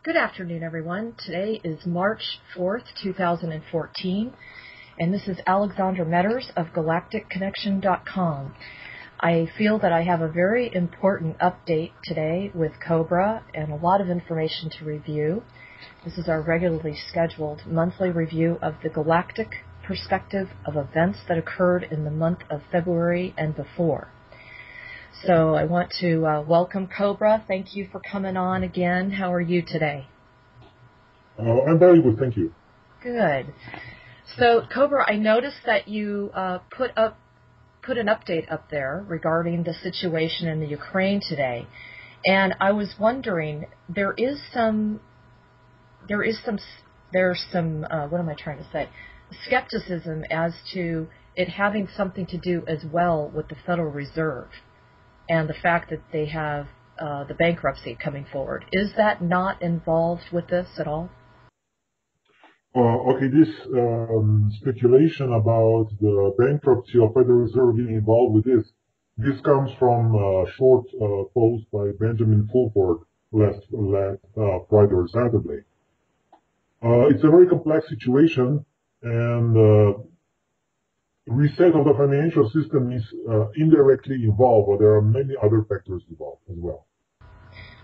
Good afternoon, everyone. Today is March 4th, 2014, and this is Alexandra Meadors of GalacticConnection.com. I feel that I have a very important update today with Cobra and a lot of information to review. This is our regularly scheduled monthly review of the Galactic perspective of events that occurred in the month of February and before. So I want to welcome Cobra. Thank you for coming on again. How are you today? I'm very good, thank you. Good. So Cobra, I noticed that you put an update up there regarding the situation in the Ukraine today, and I was wondering, there's some skepticism as to it having something to do as well with the Federal Reserve and the fact that they have the bankruptcy coming forward. Is that not involved with this at all? Okay, this speculation about the bankruptcy of Federal Reserve being involved with this comes from a short post by Benjamin Fulford last Friday or Saturday. It's a very complex situation, and reset of the financial system is indirectly involved, but there are many other factors involved as well.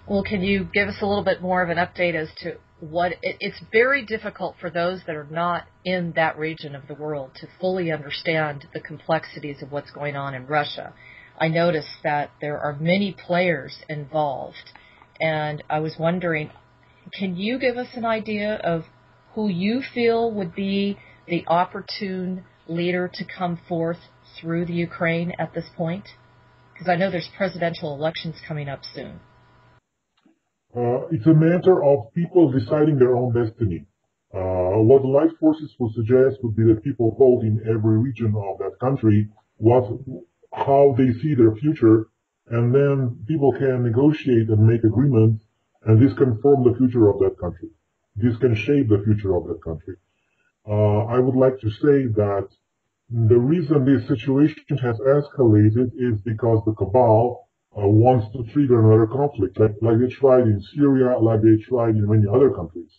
Well, can you give us a little bit more of an update as to what it's very difficult for those that are not in that region of the world to fully understand the complexities of what's going on in Russia. I noticed that there are many players involved, and I was wondering, can you give us an idea of who you feel would be the opportune leader to come forth through the Ukraine at this point? Because I know there's presidential elections coming up soon. It's a matter of people deciding their own destiny. What the light forces would suggest would be that people vote in every region of that country how they see their future, and then people can negotiate and make agreements, and this can form the future of that country. This can shape the future of that country. I would like to say that the reason this situation has escalated is because the Cabal wants to trigger another conflict, like they tried in Syria, like they tried in many other countries.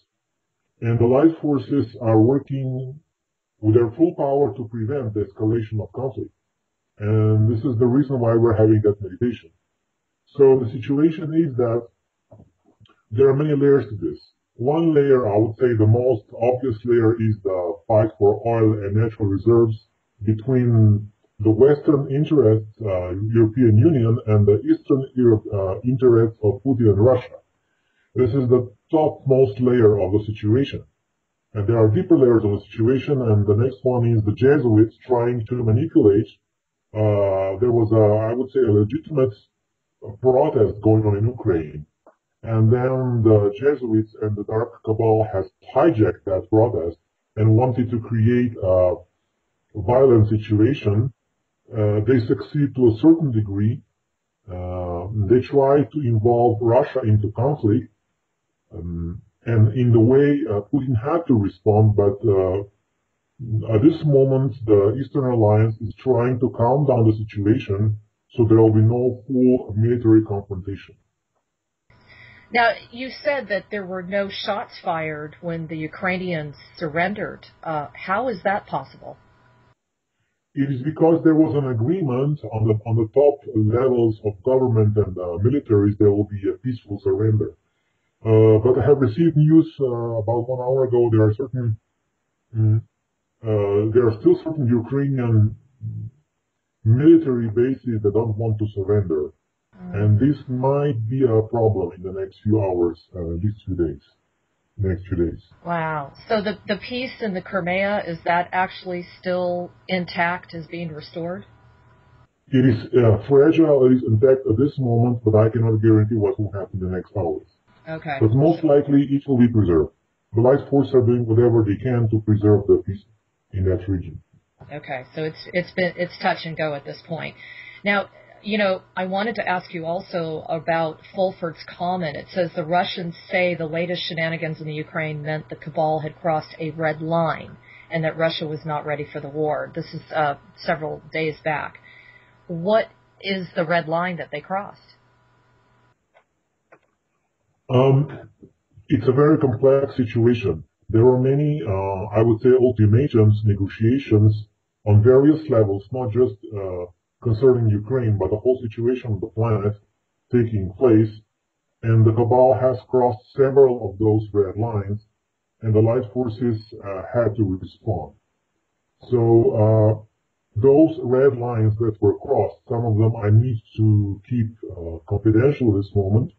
And the light forces are working with their full power to prevent the escalation of conflict. And this is the reason why we're having that meditation. So the situation is that there are many layers to this. One layer, I would say the most obvious layer, is the fight for oil and natural reserves between the Western interests, European Union, and the Eastern interests of Putin and Russia. This is the topmost layer of the situation. And there are deeper layers of the situation, and the next one is the Jesuits trying to manipulate. There was, I would say, a legitimate protest going on in Ukraine. And then the Jesuits and the Dark Cabal has hijacked that protest and wanted to create a violent situation. They succeed to a certain degree. They try to involve Russia into conflict, and in the way Putin had to respond, but at this moment the Eastern Alliance is trying to calm down the situation so there will be no full military confrontation. Now, you said that there were no shots fired when the Ukrainians surrendered. How is that possible? It is because there was an agreement on the top levels of government and militaries there will be a peaceful surrender. But I have received news about 1 hour ago. There are still certain Ukrainian military bases that don't want to surrender, and this might be a problem in the next few hours, next few days. Wow. So the peace in the Crimea, is that actually still intact, is being restored? It is fragile, it is intact at this moment, but I cannot guarantee what will happen in the next hours. Okay. But most likely it will be preserved. The light forces are doing whatever they can to preserve the peace in that region. Okay, so it's touch and go at this point. Now, you know, I wanted to ask you also about Fulford's comment. It says the Russians say the latest shenanigans in the Ukraine meant the Cabal had crossed a red line and that Russia was not ready for the war. This is several days back. What is the red line that they crossed? it's a very complex situation. There are many, I would say, ultimatums, negotiations on various levels, not just concerning Ukraine, but the whole situation of the planet taking place. And the Cabal has crossed several of those red lines, and the light forces had to respond. So those red lines that were crossed, some of them I need to keep confidential at this moment.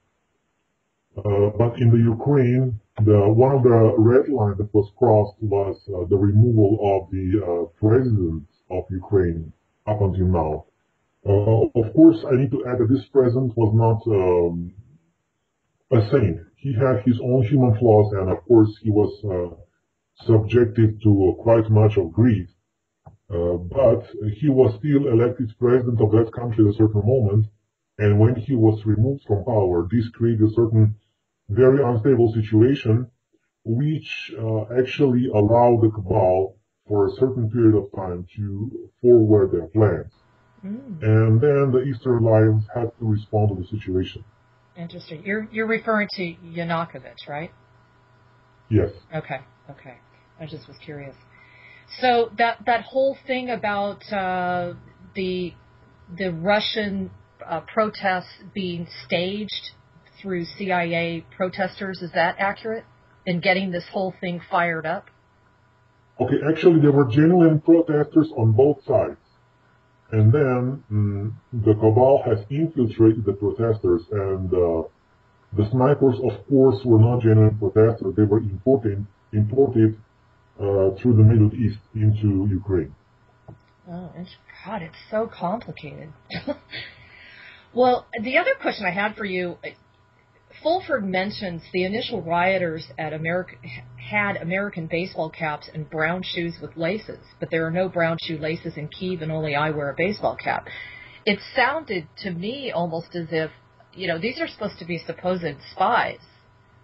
But in the Ukraine, one of the red lines that was crossed was the removal of the president of Ukraine up until now. Of course, I need to add that this president was not a saint. He had his own human flaws, and of course, he was subjected to quite much of greed. But he was still elected president of that country at a certain moment, and when he was removed from power, this created a certain very unstable situation, which actually allowed the Cabal for a certain period of time to forward their plans. And then the Eastern Alliance had to respond to the situation. Interesting. You're referring to Yanukovych, right? Yes. Okay. I just was curious. So that whole thing about the Russian protests being staged through CIA protesters, is that accurate in getting this whole thing fired up? Okay, actually there were genuine protesters on both sides. And then the Cabal has infiltrated the protesters, and the snipers, of course, were not genuine protesters. They were imported through the Middle East into Ukraine. Oh, God, it's so complicated. Well, the other question I had for you, Fulford mentions the initial rioters had American baseball caps and brown shoes with laces, but there are no brown shoe laces in Kyiv, and only I wear a baseball cap. It sounded to me almost as if, these are supposed to be supposed spies.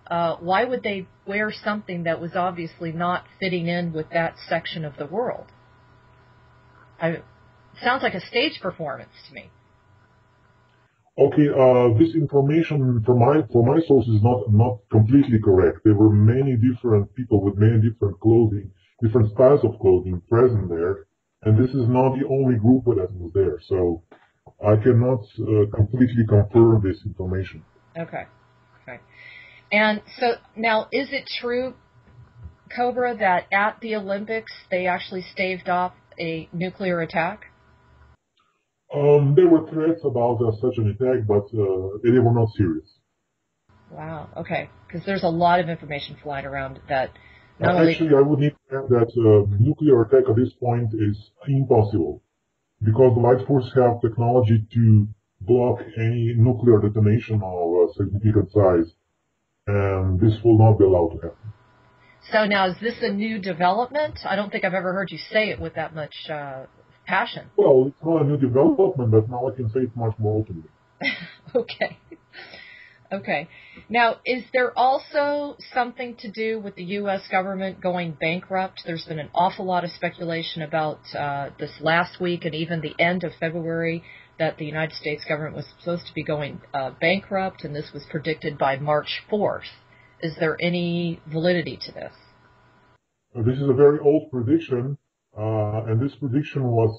Why would they wear something that was obviously not fitting in with that section of the world? It sounds like a stage performance to me. Okay, this information from my sources is not completely correct. There were many different people with many different clothing, different styles of clothing present there, and this is not the only group that was there. So I cannot completely confirm this information. Okay. And so now, is it true, Cobra, that at the Olympics they actually staved off a nuclear attack? There were threats about such an attack, but they were not serious. Wow, okay. Because there's a lot of information flying around that Actually, I would need to add that nuclear attack at this point is impossible, because the light forces have technology to block any nuclear detonation of a significant size, and this will not be allowed to happen. So now, is this a new development? I don't think I've ever heard you say it with that much passion. Well, it's not a new development, but now I can say it much more openly. Okay. Now, is there also something to do with the U.S. government going bankrupt? There's been an awful lot of speculation about this last week and even the end of February that the United States government was supposed to be going bankrupt, and this was predicted by March 4th. Is there any validity to this? This is a very old prediction, and this prediction was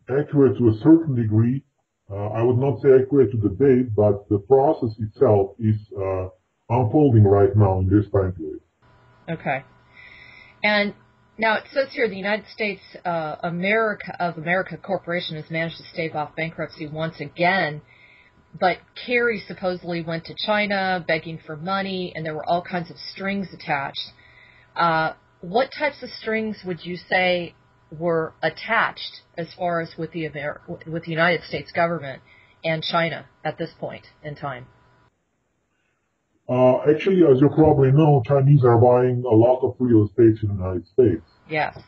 accurate to a certain degree. I would not say accurate to the date, but the process itself is unfolding right now in this time period. Okay. And now it says here the United States America Corporation has managed to stave off bankruptcy once again, but Kerry supposedly went to China begging for money, and there were all kinds of strings attached. What types of strings would you say were attached as far as with the United States government and China at this point in time? Actually, as you probably know, Chinese are buying a lot of real estate in the United States. Yes.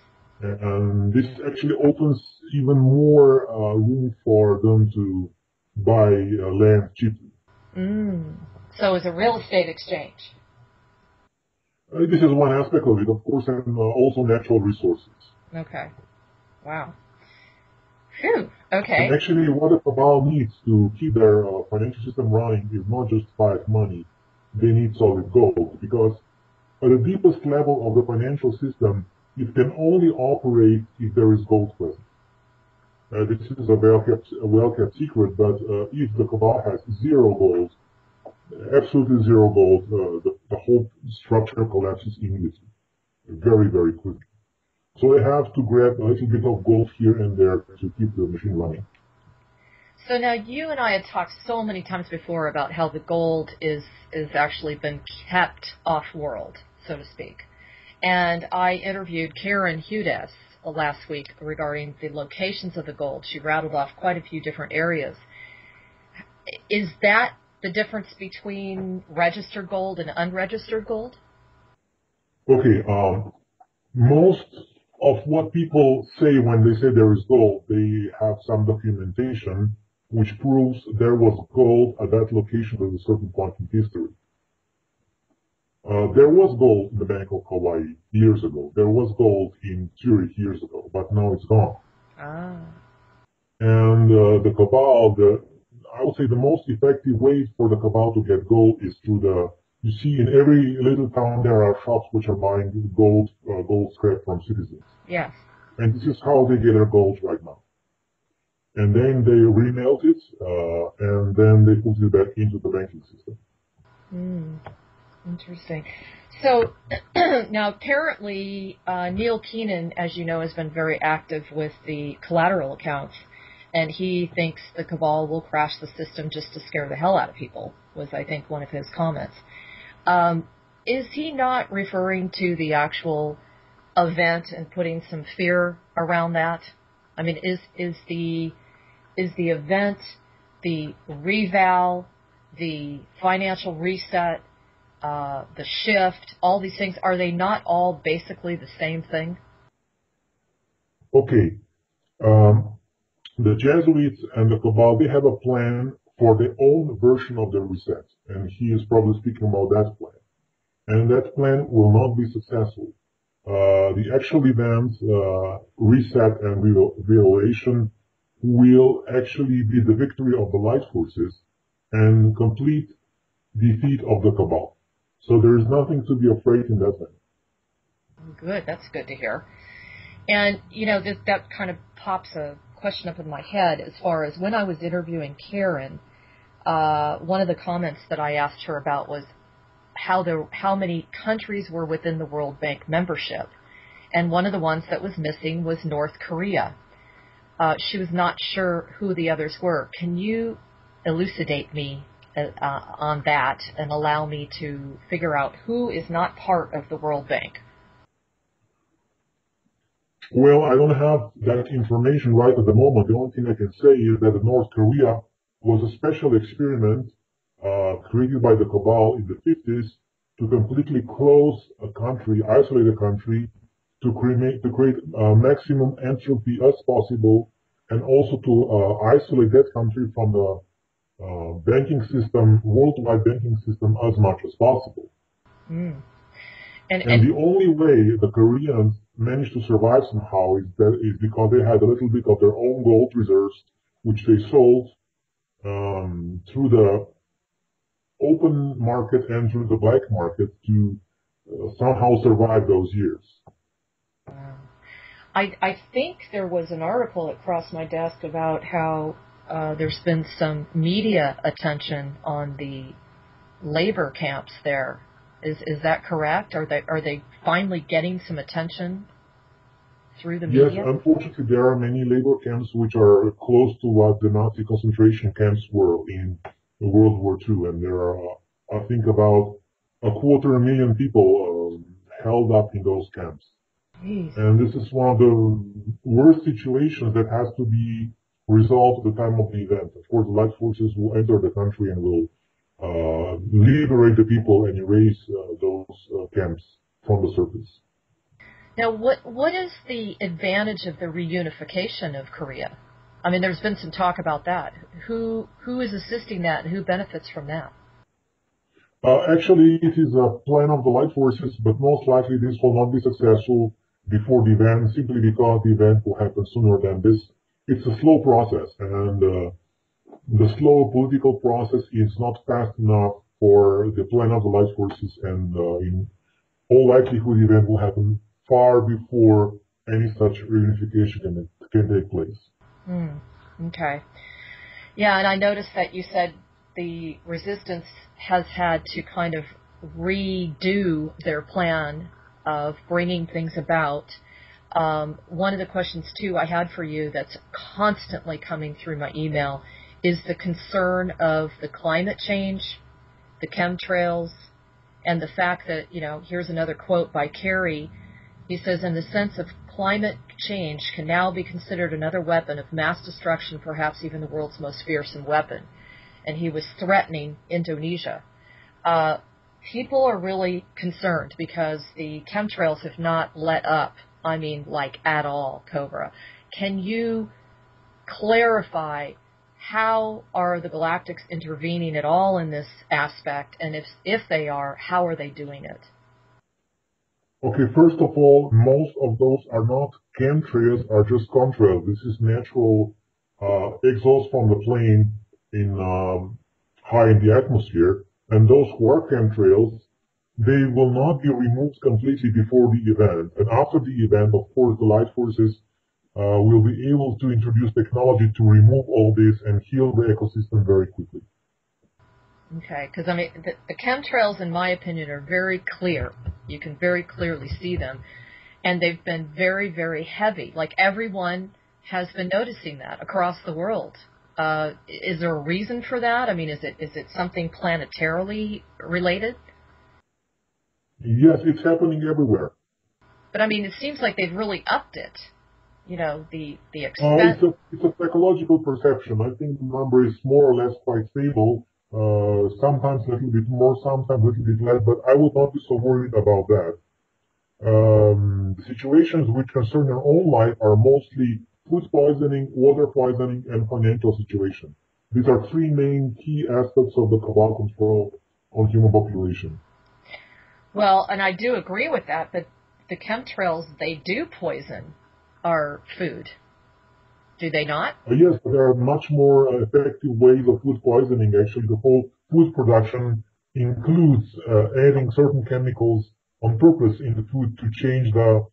And this actually opens even more room for them to buy land cheaply. So it's a real estate exchange. This is one aspect of it, of course, and also natural resources. Okay. Wow. Phew. Okay. And actually, what the Cabal needs to keep their financial system running is not just fiat money. they need solid gold, because at the deepest level of the financial system, it can only operate if there is gold present. This is a well-kept secret, but if the Cabal has zero gold, absolutely zero gold, the whole structure collapses immediately, very, very quickly. So they have to grab a little bit of gold here and there to keep the machine running. So now you and I had talked so many times before about how the gold is actually been kept off-world, so to speak. And I interviewed Karen Hudes last week regarding the locations of the gold. She rattled off quite a few different areas. Is that the difference between registered gold and unregistered gold? Okay, most of what people say when they say there is gold, they have some documentation which proves there was gold at that location at a certain point in history. There was gold in the Bank of Hawaii years ago. There was gold in Zurich years ago, but now it's gone. Ah. And the Cabal, I would say the most effective way for the Cabal to get gold is through you see in every little town there are shops which are buying gold scrap from citizens. Yes. And this is how they get their gold right now. And then they remelt it, and then they put it back into the banking system. Interesting. So now apparently Neil Keenan, as you know, has been very active with the Collateral accounts, and he thinks the Cabal will crash the system just to scare the hell out of people, was, I think, one of his comments. Is he not referring to the actual event and putting some fear around that? I mean, is the event, the reval, the financial reset, the shift, all these things, are they not all basically the same thing? Okay. The Jesuits and the Cabal, they have a plan for their own version of the reset, and he is probably speaking about that plan. And that plan will not be successful. The actual event, reset and revelation, will actually be the victory of the light forces and complete defeat of the Cabal. So there is nothing to be afraid in that way. Good, that's good to hear. And, you know, that kind of pops a question up in my head as far as when I was interviewing Karen, one of the comments that I asked her about was how many countries were within the World Bank membership. And one of the ones that was missing was North Korea. She was not sure who the others were. Can you elucidate me on that and allow me to figure out who is not part of the World Bank? Well, I don't have that information right at the moment. The only thing I can say is that North Korea was a special experiment created by the Cabal in the 50s to completely close a country, isolate a country, to create maximum entropy as possible, and also to isolate that country from the banking system, worldwide banking system, as much as possible. Mm. And the only way the Koreans managed to survive somehow is because they had a little bit of their own gold reserves, which they sold through the open market and through the black market to somehow survive those years. I think there was an article that crossed my desk about how there's been some media attention on the labor camps there. Is that correct? Are they finally getting some attention through the media? Yes, unfortunately, there are many labor camps which are close to what the Nazi concentration camps were in World War II, and there are, I think, about 250,000 people held up in those camps. Jeez. And this is one of the worst situations that has to be resolved at the time of the event. Of course, the light forces will enter the country and will liberate the people and erase those camps from the surface. Now, what is the advantage of the reunification of Korea? I mean, there's been some talk about that. Who is assisting that, and who benefits from that? Actually, it is a plan of the light forces, but most likely this will not be successful before the event, simply because the event will happen sooner than this. It's a slow process, and the slow political process is not fast enough for the plan of the life forces, and in all likelihood, the event will happen far before any such reunification can take place. Okay. Yeah, and I noticed that you said the resistance has had to kind of redo their plan of bringing things about. One of the questions, too, I had for you that's constantly coming through my email is the concern of the climate change, the chemtrails, and the fact that, here's another quote by Kerry. He says, in the sense of climate change can now be considered another weapon of mass destruction, perhaps even the world's most fearsome weapon. And he was threatening Indonesia. People are really concerned because the chemtrails have not let up. I mean, like at all, Cobra. Can you clarify how are the Galactics intervening at all in this aspect? And if they are, how are they doing it? Okay, first of all, most of those are not chemtrails, are just contrails. This is natural exhaust from the plane in high in the atmosphere. And those who are chemtrails, they will not be removed completely before the event. And after the event, of course, the light forces will be able to introduce technology to remove all this and heal the ecosystem very quickly. Okay, because I mean, the chemtrails, in my opinion, are very clear. You can very clearly see them. And they've been very, very heavy. Like everyone has been noticing that across the world. Is there a reason for that? I mean, is it something planetarily related? Yes, it's happening everywhere. But I mean, it seems like they've really upped it. The extent. It's a psychological perception. I think the number is more or less quite stable. Sometimes a little bit more, sometimes a little bit less, but I would not be so worried about that. The situations which concern your own life are mostly food poisoning, water poisoning, and financial situation. These are three main key aspects of the Cabal control on human population. Well, and I do agree with that, but the chemtrails, they do poison our food. Do they not? Yes, but there are much more effective ways of food poisoning. Actually, the whole food production includes adding certain chemicals on purpose in the food to change the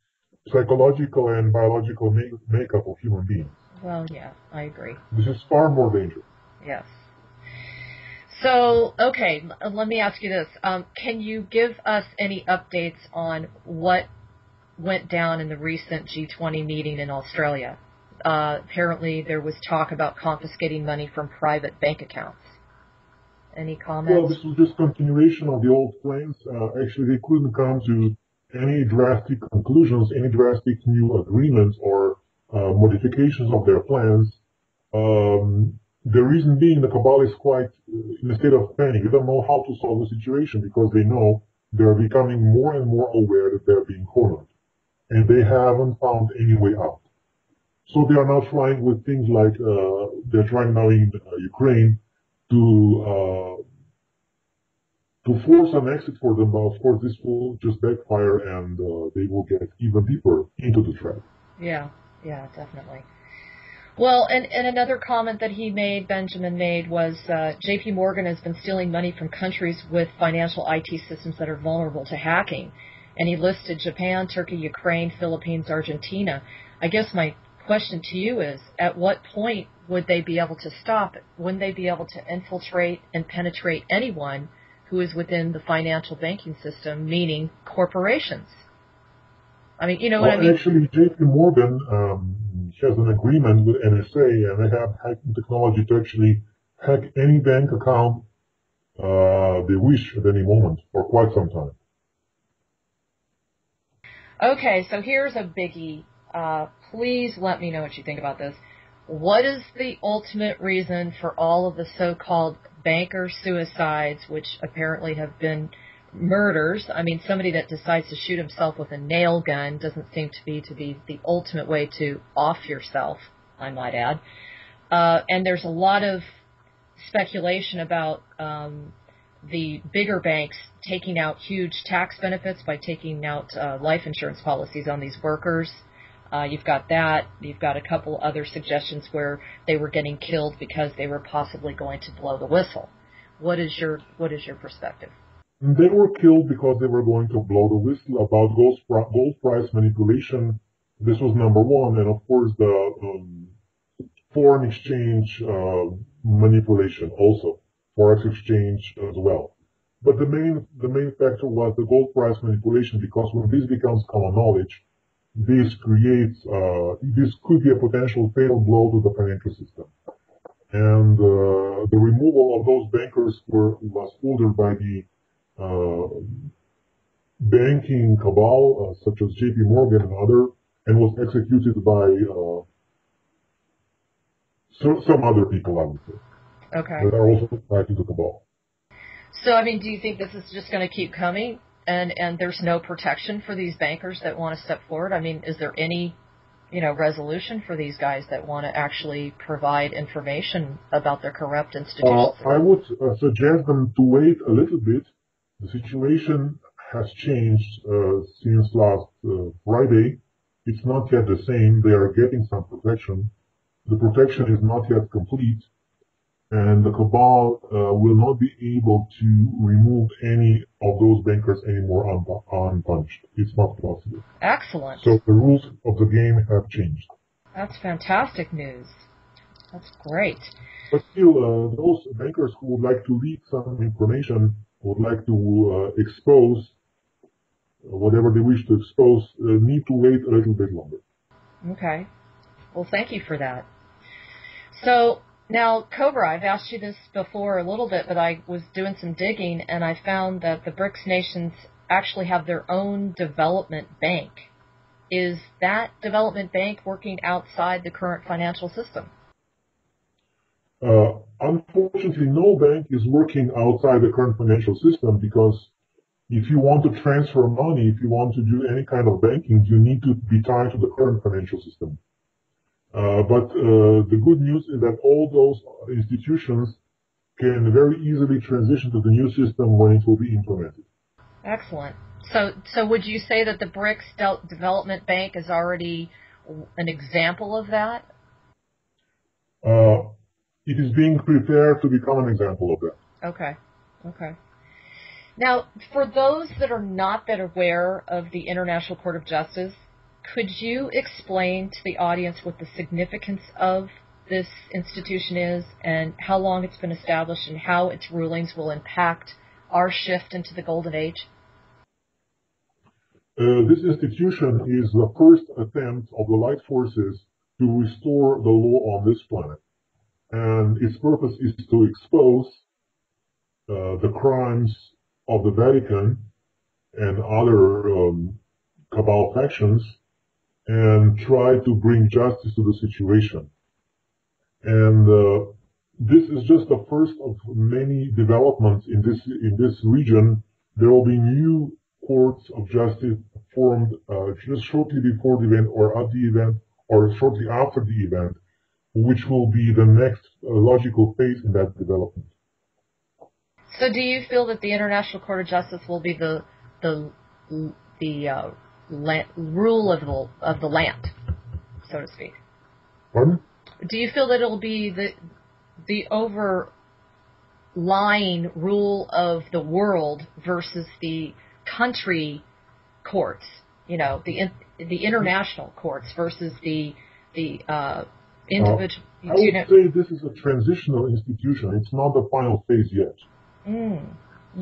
psychological and biological makeup of human beings. Well, yeah, I agree. This is far more dangerous. Yes. So, okay, let me ask you this. Can you give us any updates on what went down in the recent G20 meeting in Australia? Apparently there was talk about confiscating money from private bank accounts. Any comments? Well, this was just continuation of the old plans. Actually, they couldn't come to any drastic conclusions, any drastic new agreements or modifications of their plans. The reason being the Cabal is quite in a state of panic. They don't know how to solve the situation because they know they're becoming more and more aware that they're being cornered. And they haven't found any way out. So they are now trying with things like, they're trying now in Ukraine to force an exit for them, but of course this will just backfire and they will get even deeper into the trap. Yeah, definitely. Well, and another comment that Benjamin made, was JP Morgan has been stealing money from countries with financial IT systems that are vulnerable to hacking. And he listed Japan, Turkey, Ukraine, Philippines, Argentina. I guess my question to you is, at what point would they be able to stop it? Wouldn't they be able to infiltrate and penetrate anyone who is within the financial banking system, meaning corporations? I mean, you know what I mean? Actually, JP Morgan has an agreement with NSA, and they have hacking technology to actually hack any bank account they wish at any moment for quite some time. Okay, so here's a biggie. Please let me know what you think about this. What is the ultimate reason for all of the so-called banker suicides, which apparently have been murders? I mean, somebody that decides to shoot himself with a nail gun doesn't seem to be the ultimate way to off yourself, I might add. And there's a lot of speculation about the bigger banks taking out huge tax benefits by taking out life insurance policies on these workers. You've got that. You've got a couple other suggestions where they were getting killed because they were possibly going to blow the whistle. What is your perspective? They were killed because they were going to blow the whistle about gold price manipulation. This was number one, and of course the foreign exchange manipulation also, forex exchange as well. But the main factor was the gold price manipulation, because when this becomes common knowledge, this could be a potential fatal blow to the financial system. And the removal of those bankers was ordered by the banking cabal, such as J.P. Morgan and other, and was executed by some other people, I would say. Okay. That are also tied to the cabal. So, I mean, do you think this is just going to keep coming, and there's no protection for these bankers that want to step forward? I mean, is there any, resolution for these guys that want to actually provide information about their corrupt institutions? I would suggest them to wait a little bit. The situation has changed since last Friday. It's not yet the same. They are getting some protection. The protection is not yet complete, and the cabal will not be able to remove any of those bankers anymore unpunished. It's not possible. Excellent. So the rules of the game have changed. That's fantastic news. That's great. But still, those bankers who would like to leak some information, would like to expose whatever they wish to expose, need to wait a little bit longer. Okay. Well, thank you for that. So, now, Cobra, I've asked you this before a little bit, but I was doing some digging, and I found that the BRICS nations actually have their own development bank. Is that development bank working outside the current financial system? Unfortunately, no bank is working outside the current financial system, because if you want to transfer money, if you want to do any kind of banking, you need to be tied to the current financial system. But the good news is that all those institutions can very easily transition to the new system when it will be implemented. Excellent. So would you say that the BRICS Development Bank is already an example of that? It is being prepared to become an example of that. Okay. Now, for those that are not that aware of the International Court of Justice, could you explain to the audience what the significance of this institution is, and how long it's been established, and how its rulings will impact our shift into the Golden Age? This institution is the first attempt of the light forces to restore the law on this planet. And its purpose is to expose the crimes of the Vatican and other cabal factions, and try to bring justice to the situation. And this is just the first of many developments in this region. There will be new courts of justice formed just shortly before the event, or at the event, or shortly after the event, which will be the next logical phase in that development. So, do you feel that the International Court of Justice will be the rule of the land, so to speak? Pardon? Do you feel that it will be the overlying rule of the world versus the country courts? The international courts versus the individual. I would say this is a transitional institution. It's not the final phase yet. Okay.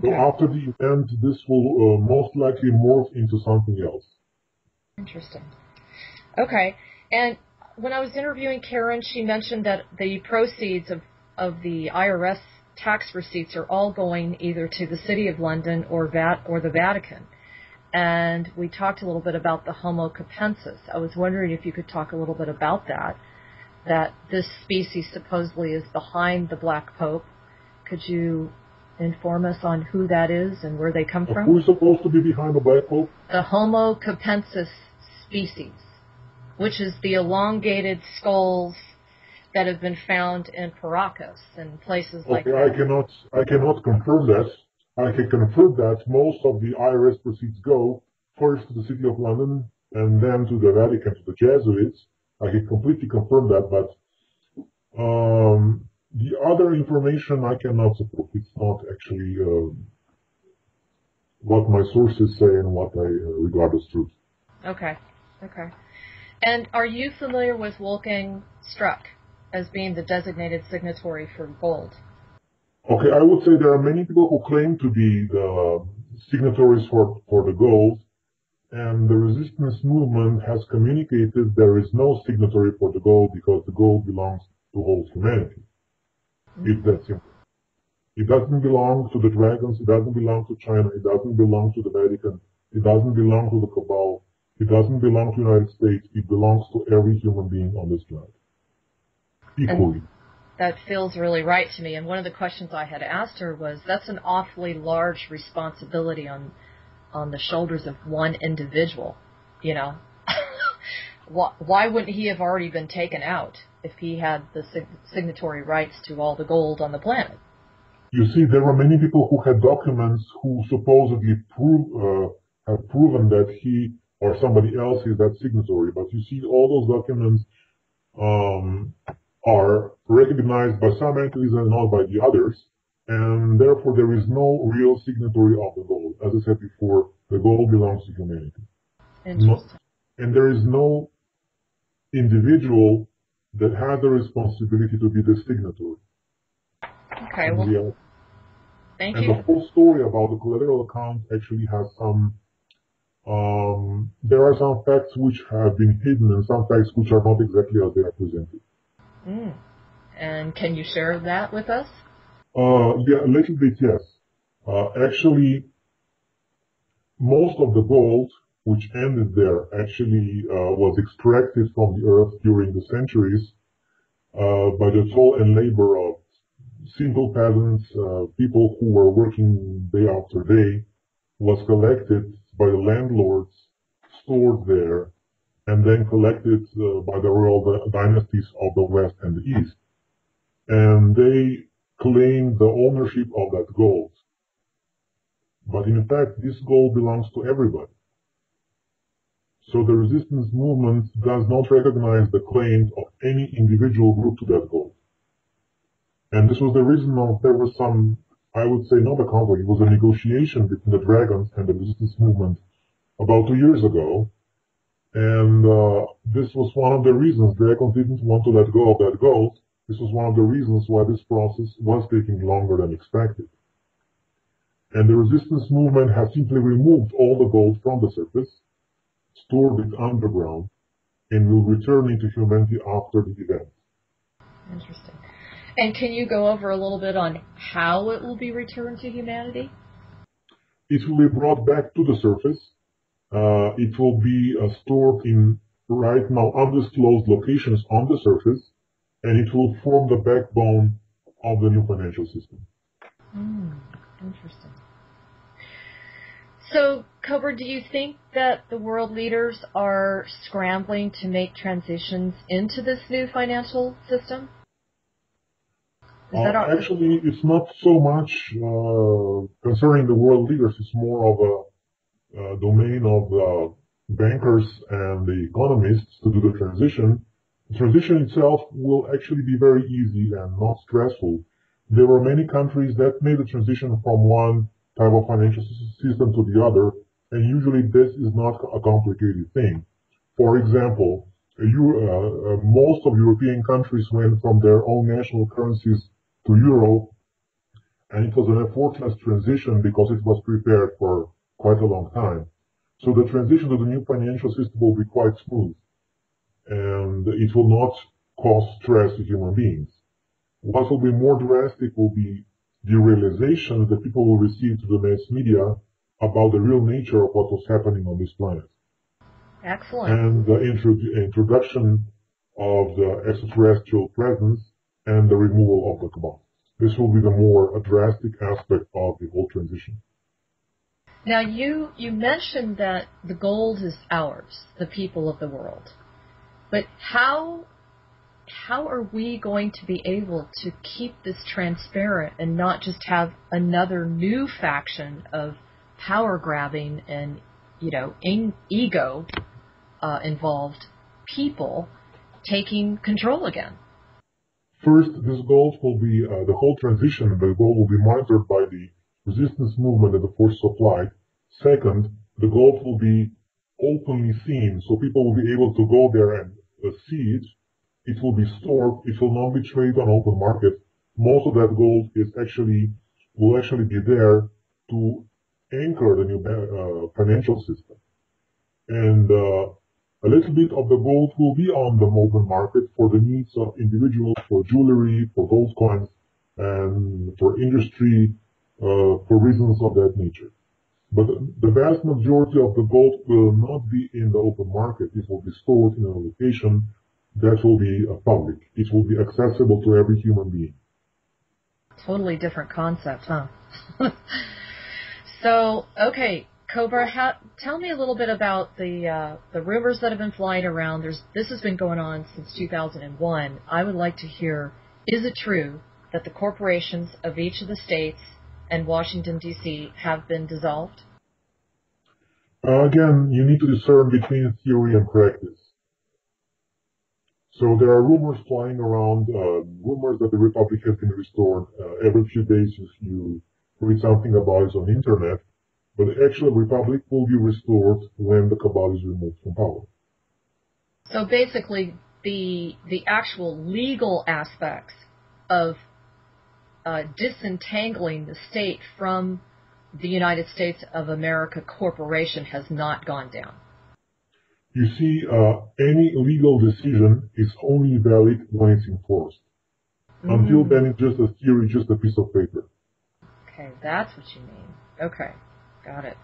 So after the event, this will most likely morph into something else. Interesting. Okay. And when I was interviewing Karen, she mentioned that the proceeds of the IRS tax receipts are all going either to the City of London or the Vatican. And we talked a little bit about the Homo capensis. I was wondering if you could talk a little bit about that this species supposedly is behind the Black Pope. Could you inform us on who that is and where they come from? Who's supposed to be behind the Black Pope? The Homo capensis species, which is the elongated skulls that have been found in Paracas and places like that. I cannot confirm that. I can confirm that most of the IRS proceeds go first to the City of London and then to the Vatican, to the Jesuits. I can completely confirm that, but The other information I cannot support. It's not actually what my sources say and what I regard as truth. Okay. And are you familiar with Wolfgang Struck as being the designated signatory for gold? Okay, I would say there are many people who claim to be the signatories for the gold, and the resistance movement has communicated there is no signatory for the gold because the gold belongs to whole humanity. It's that simple. It doesn't belong to the dragons, it doesn't belong to China, it doesn't belong to the Vatican, it doesn't belong to the Cabal, it doesn't belong to the United States, it belongs to every human being on this planet. Equally. And that feels really right to me. And one of the questions I had asked her was, that's an awfully large responsibility on the shoulders of one individual, you know. Why wouldn't he have already been taken out if he had the signatory rights to all the gold on the planet? You see, there were many people who had documents who supposedly have proven that he or somebody else is that signatory. But you see, all those documents are recognized by some entities and not by the others. And therefore, there is no real signatory of the gold. As I said before, the gold belongs to humanity. Interesting. And there is no individual that has the responsibility to be the signatory. Okay, well, thank you. And the whole story about the collateral account actually has some, there are some facts which have been hidden and some facts which are not exactly as they are presented. And can you share that with us? Yeah, a little bit, yes. Actually, most of the gold which ended there actually was extracted from the earth during the centuries by the toil and labor of simple peasants, people who were working day after day, was collected by the landlords, stored there, and then collected by the royal dynasties of the West and the East. And they claimed the ownership of that gold. But in fact, this gold belongs to everybody. So the resistance movement does not recognize the claims of any individual group to that gold. And this was the reason there was some, I would say not a conflict, it was a negotiation between the dragons and the resistance movement about 2 years ago. And this was one of the reasons dragons didn't want to let go of that gold. This was one of the reasons why this process was taking longer than expected. And the resistance movement has simply removed all the gold from the surface, stored it underground, and will return it to humanity after the event. Interesting. And can you go over a little bit on how it will be returned to humanity? It will be brought back to the surface. It will be stored in right now undisclosed locations on the surface, and it will form the backbone of the new financial system. Interesting. So, Cobra, do you think that the world leaders are scrambling to make transitions into this new financial system? Actually, it's not so much concerning the world leaders. It's more of a domain of the bankers and the economists to do the transition. The transition itself will actually be very easy and not stressful. There were many countries that made the transition from one type of financial system to the other, and usually this is not a complicated thing. For example, most of European countries went from their own national currencies to euro, and it was an effortless transition because it was prepared for quite a long time. So the transition to the new financial system will be quite smooth, and it will not cause stress to human beings. What will be more drastic will be the realization that people will receive to the mass media about the real nature of what was happening on this planet. Excellent. And the introduction of the extraterrestrial presence and the removal of the Cabal. This will be the more drastic aspect of the whole transition. Now, you mentioned that the gold is ours, the people of the world. But how are we going to be able to keep this transparent and not just have another new faction of power grabbing and, ego involved people taking control again? First, this gold will be, the whole transition, the gold will be monitored by the resistance movement and the force of light. Second, the gold will be openly seen, so people will be able to go there and see it. It will be stored. It will not be traded on open market. Most of that gold will actually be there to anchor the new financial system. And a little bit of the gold will be on the open market for the needs of individuals, for jewelry, for gold coins, and for industry, for reasons of that nature. But the vast majority of the gold will not be in the open market. It will be stored in a location that will be public. It will be accessible to every human being. Totally different concept, huh? So, okay, Cobra, tell me a little bit about the rumors that have been flying around. This has been going on since 2001. I would like to hear, is it true that the corporations of each of the states and Washington, D.C. have been dissolved? Again, you need to discern between theory and practice. So there are rumors flying around, rumors that the Republic has been restored. Every few days you read something about it on the internet. But the actual Republic will be restored when the Cabal is removed from power. So basically, the actual legal aspects of disentangling the state from the United States of America Corporation has not gone down. You see, any legal decision is only valid when it's enforced. Until then, it's just a theory, just a piece of paper. Okay, that's what you mean. Okay, got it.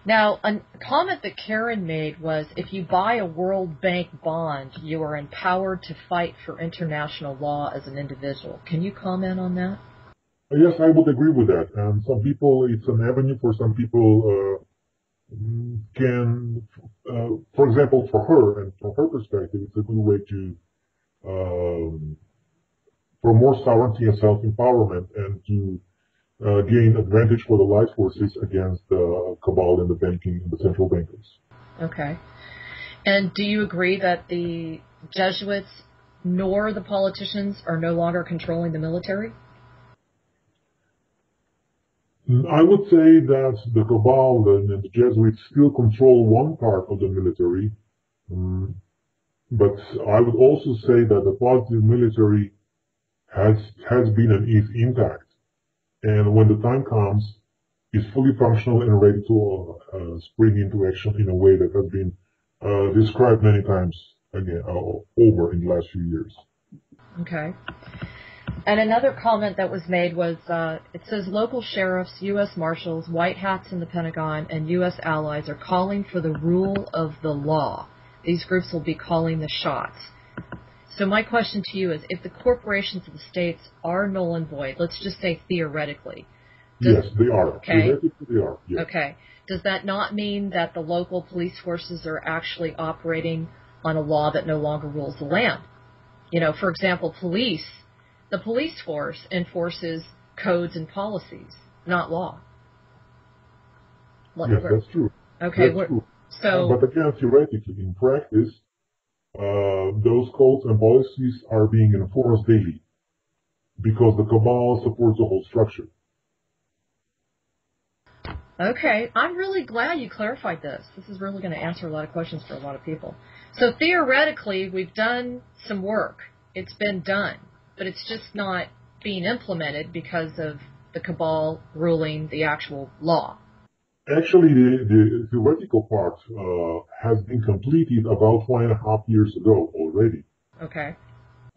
Now, a comment that Karen made was, if you buy a World Bank bond, you are empowered to fight for international law as an individual. Can you comment on that? Yes, I would agree with that. And some people, it's an avenue for some people for example, for her, and from her perspective, it's a good way to, for more sovereignty and self-empowerment and to gain advantage for the light forces against the Cabal and the banking and the central bankers. Okay. And do you agree that the Jesuits nor the politicians are no longer controlling the military? I would say that the Cabal and the Jesuits still control one part of the military, but I would also say that the positive military has been and is intact. And when the time comes, is fully functional and ready to spring into action in a way that has been described many times again over in the last few years. Okay. And another comment that was made was, it says local sheriffs, U.S. Marshals, white hats in the Pentagon, and U.S. allies are calling for the rule of the law. These groups will be calling the shots. So my question to you is, if the corporations of the states are null and void, let's just say theoretically. Yes, they are. Okay. Theoretically, they are. Yes. Okay. Does that not mean that the local police forces are actually operating on a law that no longer rules the land? You know, for example, the police force enforces codes and policies, not law. Yes, that's true. Okay. That's true. So, but again, theoretically, in practice, those codes and policies are being enforced daily because the Cabal supports the whole structure. okay, I'm really glad you clarified this. This is really going to answer a lot of questions for a lot of people. So theoretically, we've done some work. It's been done, but it's just not being implemented because of the Cabal ruling the actual law. Actually, the theoretical part has been completed about 1.5 years ago already. Okay.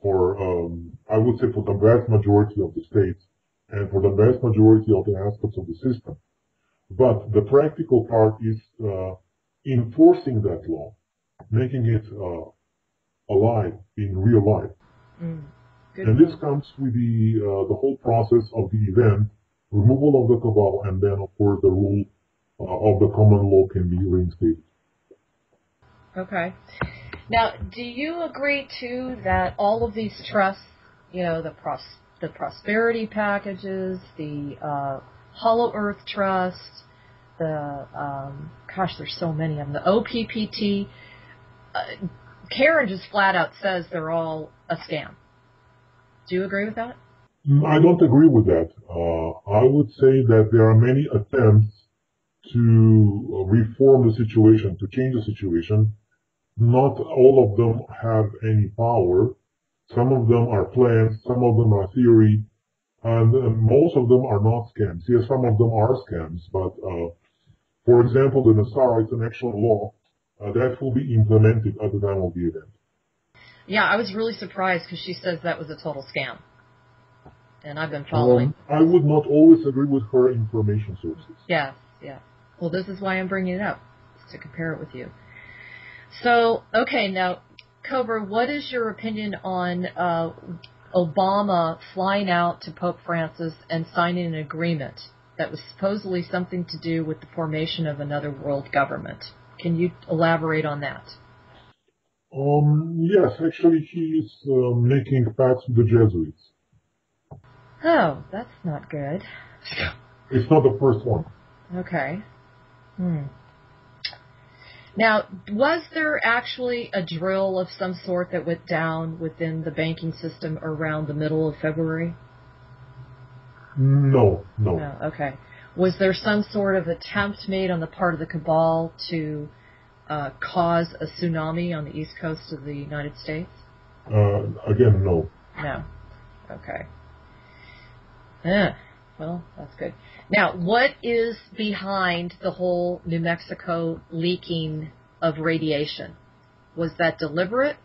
For, I would say, for the vast majority of the states and for the vast majority of the aspects of the system. But the practical part is enforcing that law, making it alive, in real life. And this comes with the whole process of the event, removal of the Cabal, and then, of course, the rule of the common law can be reinstated. Okay. Now, do you agree, too, that all of these trusts, you know, the prosperity packages, the Hollow Earth Trust, the, there's so many of them, the OPPT, Karen just flat out says they're all a scam. Do you agree with that? I don't agree with that. I would say that there are many attempts to reform the situation, to change the situation. Not all of them have any power. Some of them are plans, some of them are theory, and most of them are not scams. Yes, some of them are scams, but for example, the NESARA is an actual law that will be implemented at the time of the event. Yeah, I was really surprised because she says that was a total scam. And I've been following. I would not always agree with her information sources. Yeah. Well, this is why I'm bringing it up, is to compare it with you. So, okay, now, Cobra, what is your opinion on Obama flying out to Pope Francis and signing an agreement that was supposedly something to do with the formation of another world government? Can you elaborate on that? Yes, actually he is making pacts with the Jesuits. Oh, that's not good. It's not the first one. Okay. Now, was there actually a drill of some sort that went down within the banking system around the middle of February? No. No, okay. Was there some sort of attempt made on the part of the Cabal to cause a tsunami on the east coast of the United States? Again, no. No. Okay. Well, that's good. Now, what is behind the whole New Mexico leaking of radiation? Was that deliberate?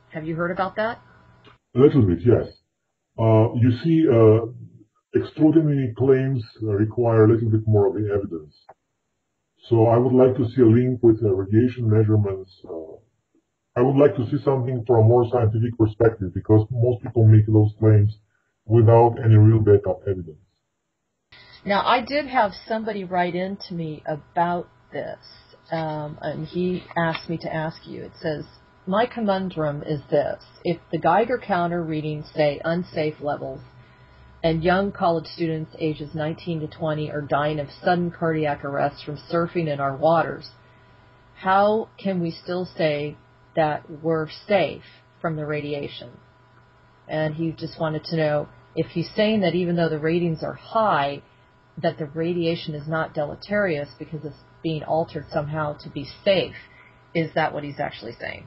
Have you heard about that? A little bit, yes. You see, extraordinary claims require a little bit more of the evidence. So I would like to see a link with radiation measurements. I would like to see something from a more scientific perspective because most people make those claims without any real backup evidence. Now, I did have somebody write in to me about this, and he asked me to ask you. It says, my conundrum is this. If the Geiger counter readings say unsafe levels, and young college students ages 19 to 20 are dying of sudden cardiac arrest from surfing in our waters, how can we still say that we're safe from the radiation? And he just wanted to know if he's saying that even though the ratings are high, that the radiation is not deleterious because it's being altered somehow to be safe. Is that what he's actually saying?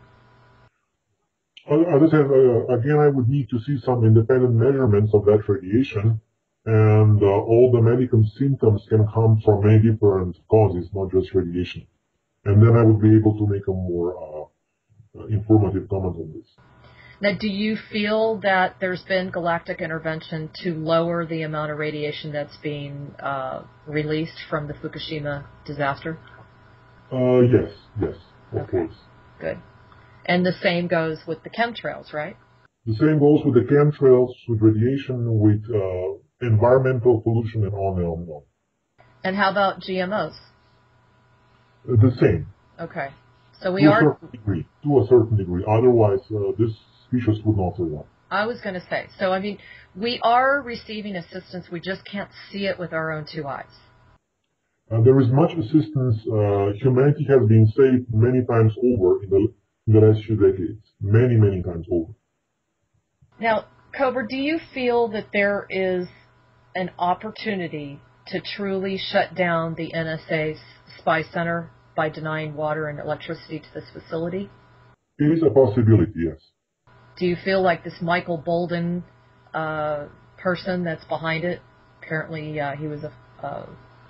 As I said, again, I would need to see some independent measurements of that radiation, and all the medical symptoms can come from many different causes, not just radiation. And then I would be able to make a more informative comment on this. Now, do you feel that there's been galactic intervention to lower the amount of radiation that's being released from the Fukushima disaster? Yes, of course. Good. And the same goes with the chemtrails, right? The same goes with the chemtrails, with radiation, with environmental pollution, and on and on and on. And how about GMOs? The same. Okay. So we are... To a certain degree. Otherwise, this species would not survive. I was going to say. So, I mean, we are receiving assistance. We just can't see it with our own two eyes. There is much assistance. Humanity has been saved many times over in the last few decades. Many times over. Now, Cobra, do you feel that there is an opportunity to truly shut down the NSA's spy center by denying water and electricity to this facility? It is a possibility, yes. Do you feel like this Michael Bolden person that's behind it, apparently he was a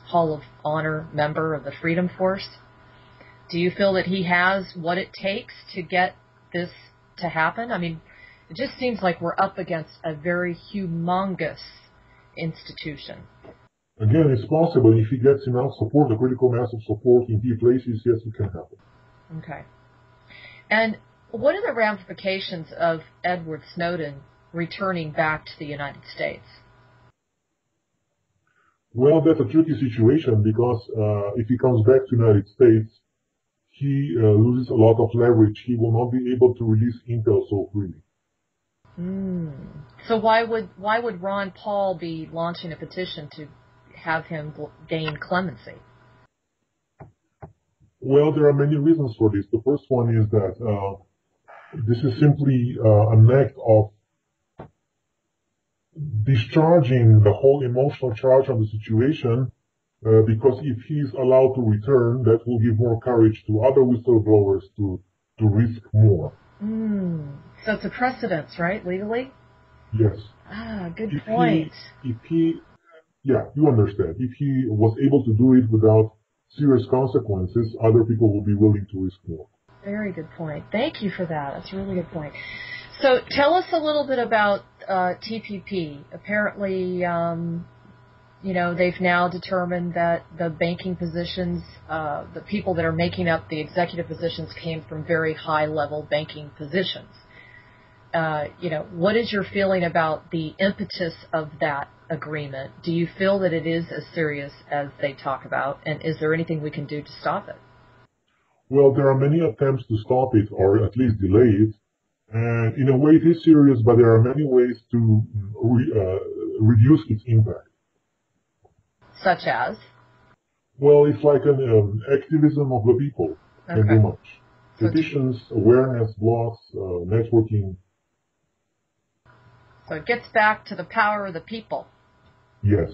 Hall of Honor member of the Freedom Force, do you feel that he has what it takes to get this to happen? I mean, it just seems like we're up against a very humongous institution. Again, it's possible if he gets enough support, the critical mass of support in key places, yes, it can happen. Okay. And what are the ramifications of Edward Snowden returning back to the United States? Well, that's a tricky situation because if he comes back to the United States, he loses a lot of leverage. He will not be able to release intel so freely. So why would Ron Paul be launching a petition to have him gain clemency? Well, there are many reasons for this. The first one is that this is simply an act of discharging the whole emotional charge on the situation, because if he's allowed to return, that will give more courage to other whistleblowers to risk more. So it's a precedence, right, legally? Yes. Good point. Yeah, you understand. If he was able to do it without serious consequences, other people will be willing to risk more. Very good point. Thank you for that. That's a really good point. So tell us a little bit about TPP. Apparently, they've now determined that the banking positions, the people that are making up the executive positions came from very high-level banking positions. What is your feeling about the impetus of that agreement? Do you feel that it is as serious as they talk about, and is there anything we can do to stop it? Well, there are many attempts to stop it or at least delay it. And in a way, it is serious, but there are many ways to reduce its impact. Such as? Well, it's like an activism of the people. Can do much. Petitions, awareness, blogs, networking. So it gets back to the power of the people. Yes.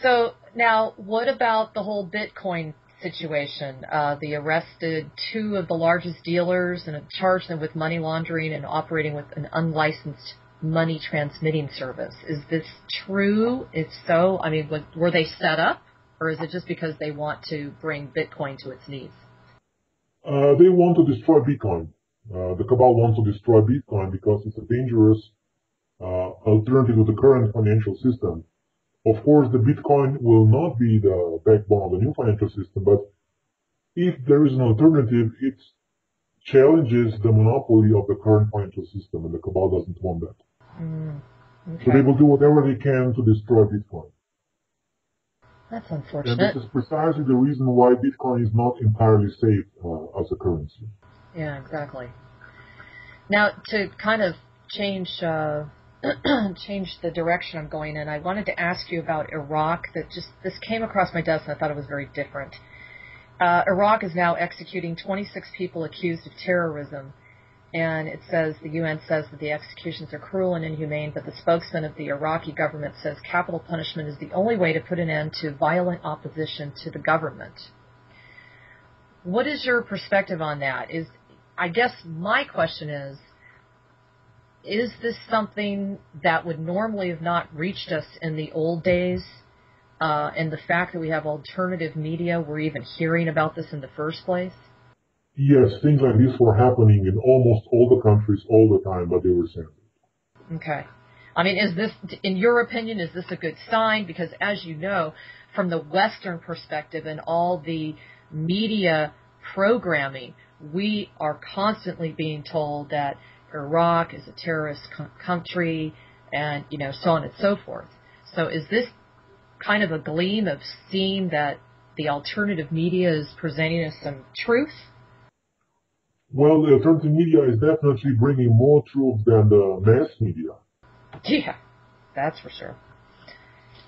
So now, what about the whole Bitcoin situation? They arrested 2 of the largest dealers and charged them with money laundering and operating with an unlicensed money transmitting service. Is this true? If so, I mean, were they set up, or is it just because they want to bring Bitcoin to its knees? They want to destroy Bitcoin. The Cabal wants to destroy Bitcoin because it's a dangerous alternative to the current financial system. Of course, the Bitcoin will not be the backbone of the new financial system, but if there is an alternative, it challenges the monopoly of the current financial system, and the Cabal doesn't want that. Okay. So they will do whatever they can to destroy Bitcoin. That's unfortunate. And this is precisely the reason why Bitcoin is not entirely safe as a currency. Yeah, exactly. Now, to kind of change the direction I'm going in, I wanted to ask you about Iraq. This came across my desk, and I thought it was very different. Iraq is now executing 26 people accused of terrorism, and the UN says that the executions are cruel and inhumane, but the spokesman of the Iraqi government says capital punishment is the only way to put an end to violent opposition to the government. What is your perspective on that? I guess my question is this something that would normally have not reached us in the old days? And the fact that we have alternative media, we're even hearing about this in the first place? Yes, things like this were happening in almost all the countries all the time, but they were censored. Okay. I mean, in your opinion, is this a good sign? Because as you know, from the Western perspective and all the media programming, we are constantly being told that Iraq is a terrorist country and, so on and so forth. So is this kind of a gleam of seeing that the alternative media is presenting us some truth? Well, the alternative media is definitely bringing more truth than the mass media. Yeah, that's for sure.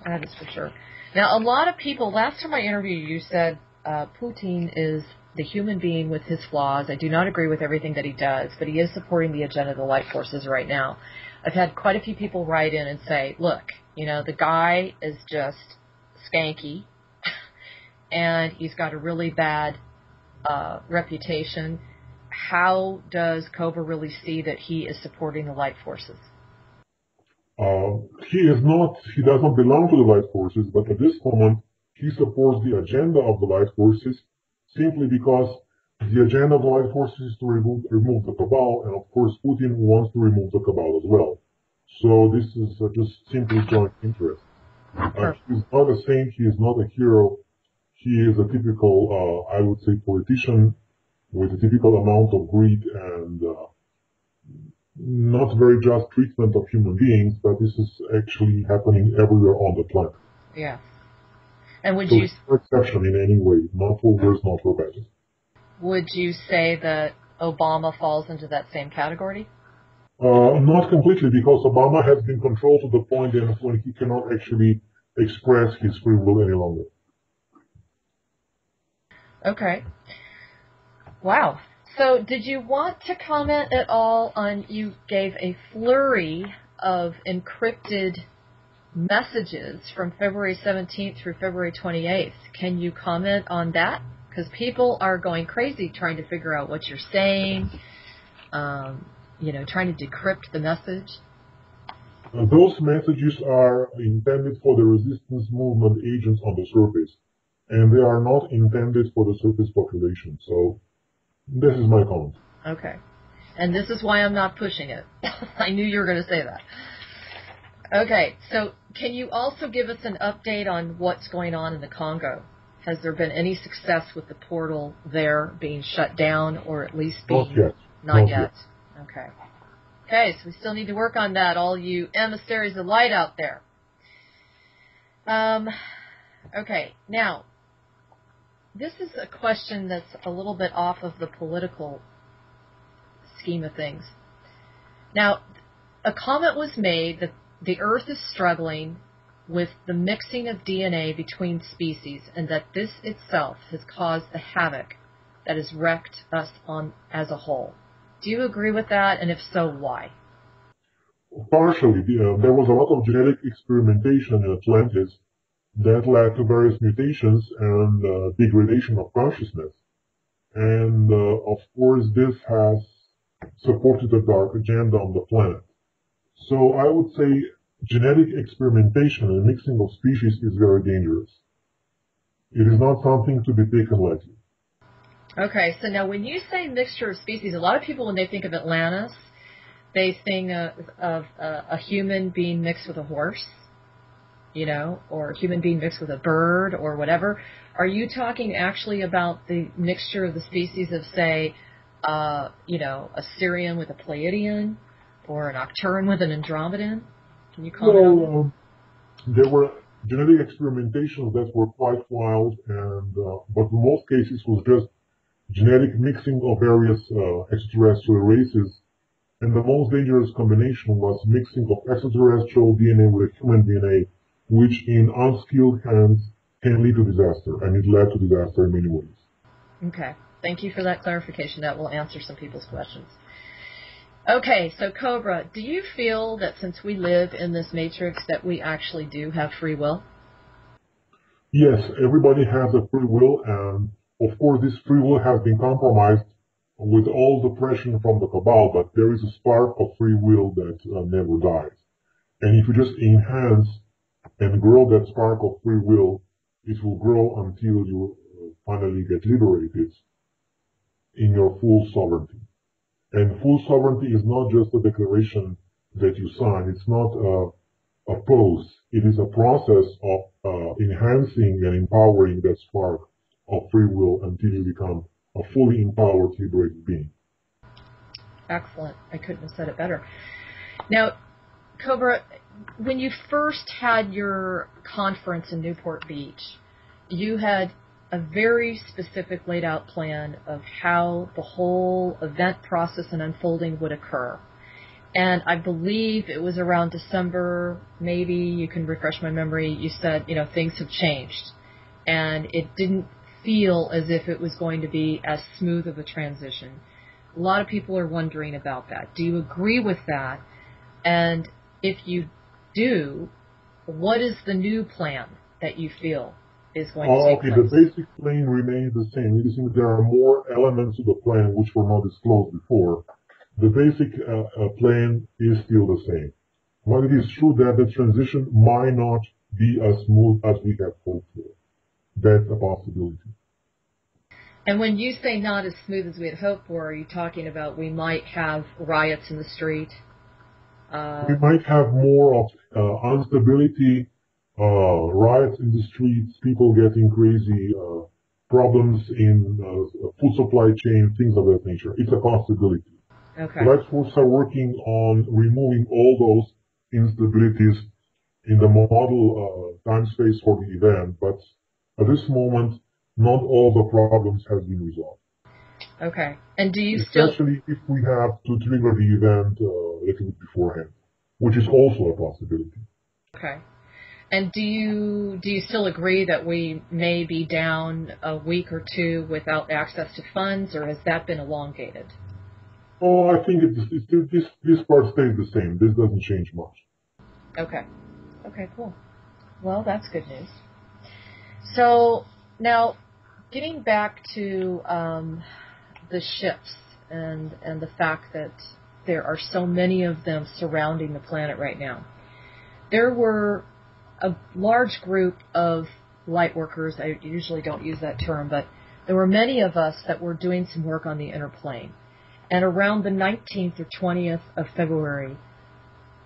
That is for sure. Now, a lot of people, last time I interviewed you, said Putin is the human being with his flaws. I do not agree with everything that he does, but he is supporting the agenda of the light forces right now. I've had quite a few people write in and say, look, the guy is just skanky, and he's got a really bad reputation. How does Cobra really see that he is supporting the light forces? He does not belong to the light forces, but at this moment, he supports the agenda of the light forces simply because the agenda of the light forces is to remove the Cabal, and of course Putin wants to remove the Cabal as well. So this is just simply joint interest. He's not a saint, he is not a hero, he is a typical, I would say, politician with a typical amount of greed and not very just treatment of human beings, but this is actually happening everywhere on the planet. Yeah. And so it's no exception in any way, not for worse, not for better. Would you say that Obama falls into that same category? Not completely, because Obama has been controlled to the point when he cannot actually express his free will any longer. Okay. Wow. So did you want to comment at all on, you gave a flurry of encrypted messages from February 17th through February 28th. Can you comment on that? Because people are going crazy trying to figure out what you're saying, trying to decrypt the message. Those messages are intended for the resistance movement agents on the surface, and they are not intended for the surface population. So this is my comment. Okay. And this is why I'm not pushing it. I knew you were going to say that. Okay, so can you also give us an update on what's going on in the Congo? Has there been any success with the portal there being shut down, or at least being... Not yet. Okay. Okay, so we still need to work on that, all you emissaries of light out there. Okay, now, this is a question that's a little bit off of the political scheme of things. Now, a comment was made that the Earth is struggling with the mixing of DNA between species, and that this itself has caused the havoc that has wrecked us on as a whole. Do you agree with that, and if so, why? Partially. There was a lot of genetic experimentation in Atlantis that led to various mutations and degradation of consciousness. And, of course, this has supported the dark agenda on the planet. So I would say genetic experimentation and mixing of species is very dangerous. It is not something to be taken lightly. Okay, so now when you say mixture of species, a lot of people, when they think of Atlantis, they think of a human being mixed with a horse, or a human being mixed with a bird or whatever. Are you talking actually about the mixture of the species of, say, a Syrian with a Pleiadian, or an Octuran with an Andromedan? Can you comment on that? There were genetic experimentations that were quite wild, but in most cases was just genetic mixing of various extraterrestrial races, and the most dangerous combination was mixing of extraterrestrial DNA with human DNA, which in unskilled hands can lead to disaster, and it led to disaster in many ways. Okay, thank you for that clarification. That will answer some people's questions. Okay, so Cobra, do you feel that since we live in this matrix that we actually do have free will? Yes, everybody has a free will, and of course this free will has been compromised with all the pressure from the Cabal, but there is a spark of free will that never dies. And if you just enhance and grow that spark of free will, it will grow until you finally get liberated in your full sovereignty. And full sovereignty is not just a declaration that you sign. It's not a pose. It is a process of enhancing and empowering that spark of free will until you become a fully empowered, liberated being. Excellent. I couldn't have said it better. Now, Cobra, when you first had your conference in Newport Beach, you had a very specific laid out plan of how the whole event process and unfolding would occur. And I believe it was around December, maybe you can refresh my memory, you said, things have changed. And it didn't feel as if it was going to be as smooth of a transition. A lot of people are wondering about that. Do you agree with that? And if you do, what is the new plan that you feel is going to take place? The basic plan remains the same. It seems there are more elements to the plan which were not disclosed before. The basic plan is still the same. But it is true that the transition might not be as smooth as we have hoped for. That's a possibility. And when you say not as smooth as we had hoped for, are you talking about we might have riots in the street? We might have more of instability, riots in the streets, people getting crazy, problems in food supply chain, things of that nature. It's a possibility. Okay. Life forces are working on removing all those instabilities in the model time-space for the event, but at this moment, not all the problems have been resolved. Okay. And do you Especially if we have to trigger the event a little bit beforehand, which is also a possibility. Okay. And do you still agree that we may be down a week or two without access to funds, or has that been elongated? Oh, I think this part stays the same. This doesn't change much. Okay. Okay, cool. Well, that's good news. So now, getting back to the ships and the fact that there are so many of them surrounding the planet right now. There were a large group of light workers. I usually don't use that term, but there were many of us that were doing some work on the inner plane. And around the 19th or 20th of February,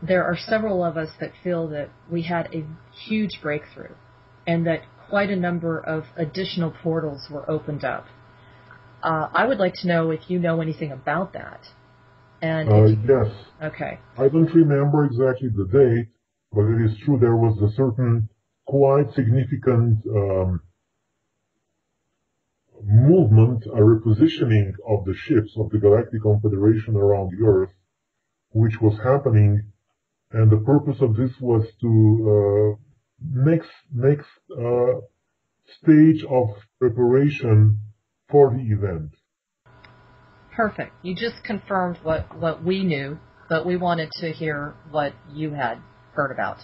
there are several of us that feel that we had a huge breakthrough and that quite a number of additional portals were opened up. I would like to know if you know anything about that. And yes. Okay. I don't remember exactly the date, but it is true there was a certain quite significant movement, a repositioning of the ships of the Galactic Confederation around the Earth, which was happening, and the purpose of this was to next stage of preparation for the event. Perfect. You just confirmed what we knew, but we wanted to hear what you had heard about.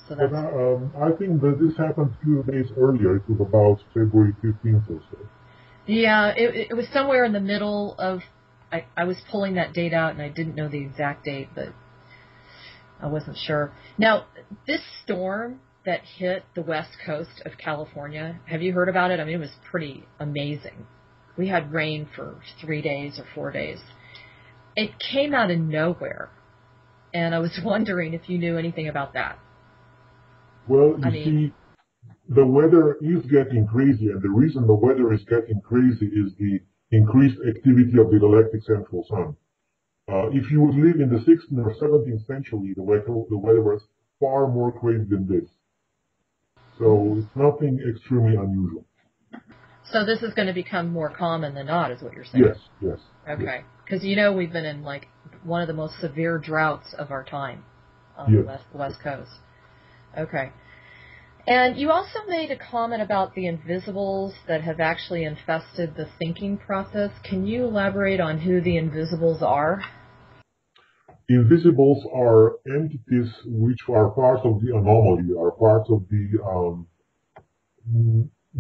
So that's... But I think that this happened a few days earlier. It was about February 15th or so. Yeah, it was somewhere in the middle of... I was pulling that date out, and I didn't know the exact date, but I wasn't sure. Now, this storm that hit the west coast of California, have you heard about it? I mean, it was pretty amazing. We had rain for 3 days or 4 days. It came out of nowhere, and I was wondering if you knew anything about that. Well, you see, the weather is getting crazy, and the reason the weather is getting crazy is the increased activity of the galactic central sun. If you would live in the 16th or 17th century, the weather was far more crazy than this. So it's nothing extremely unusual. So this is going to become more common than not, is what you're saying? Yes. Okay. Because, we've been in, one of the most severe droughts of our time on the West Coast. Okay. And you also made a comment about the invisibles that have actually infested the thinking process. Can you elaborate on who the invisibles are? Invisibles are entities which are part of the anomaly, are part of the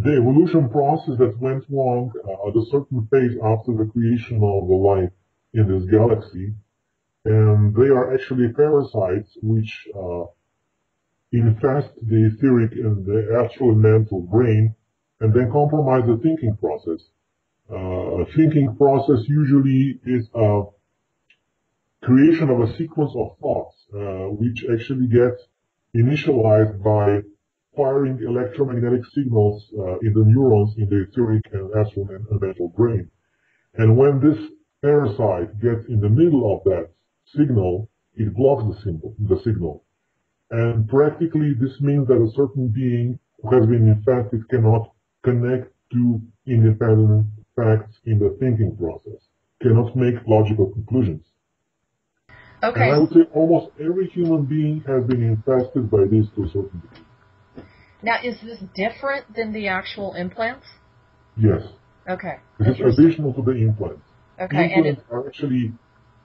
evolution process that went wrong at a certain phase after the creation of the life in this galaxy. And they are actually parasites which infest the etheric and the astral and mental brain and then compromise the thinking process. A thinking process usually is a creation of a sequence of thoughts which actually gets initialized by firing electromagnetic signals in the neurons in the etheric and astral and mental brain. And when this parasite gets in the middle of that signal, it blocks the signal. And practically this means that a certain being who has been infected cannot connect to independent facts in the thinking process, cannot make logical conclusions. Okay. And I would say almost every human being has been infested by this to a certain degree. Now, is this different than the actual implants? Yes. Okay. This is additional to the implants. Okay. Implants are actually,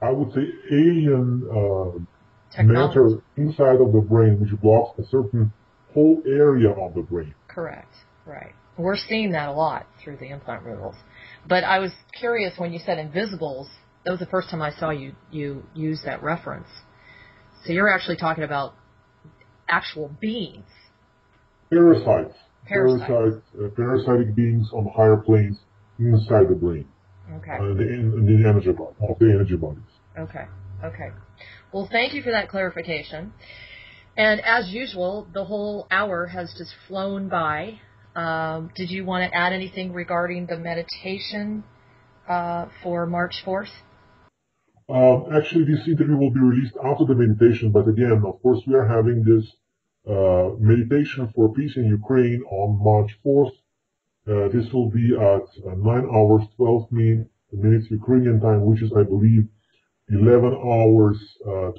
I would say, alien matter inside of the brain which blocks a certain whole area of the brain. Correct. Right. We're seeing that a lot through the implant removals. But I was curious when you said invisibles, that was the first time I saw you use that reference. So you're actually talking about actual beings. Parasites. Parasitic beings on higher planes inside the brain. Okay. The energy bodies. Okay. Well, thank you for that clarification. And as usual, the whole hour has just flown by. Did you want to add anything regarding the meditation for March 4th? Actually, this interview will be released after the meditation, but again, of course, we are having this meditation for peace in Ukraine on March 4th. This will be at 9 hours, 12 minutes Ukrainian time, which is, I believe, 11 hours,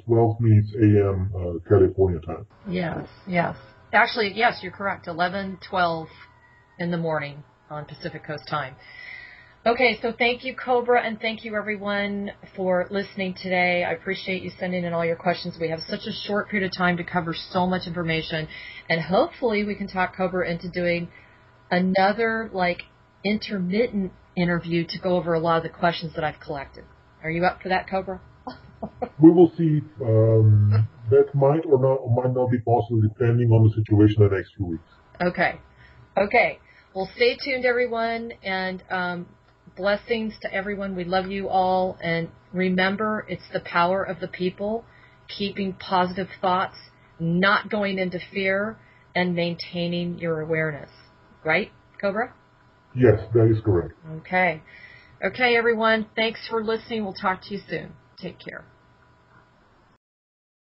12 minutes a.m. California time. Yes. Actually, yes, you're correct. 11:12 in the morning on Pacific Coast time. Okay, so thank you, Cobra, and thank you, everyone, for listening today. I appreciate you sending in all your questions. We have such a short period of time to cover so much information, and hopefully we can talk Cobra into doing another, intermittent interview to go over a lot of the questions that I've collected. Are you up for that, Cobra? We will see. That might or might not be possible depending on the situation the next few weeks. Okay. Well, stay tuned, everyone, and blessings to everyone. We love you all, and remember, it's the power of the people, keeping positive thoughts, not going into fear, and maintaining your awareness. Right, Cobra? Yes, that is correct. Okay, everyone. Thanks for listening. We'll talk to you soon. Take care.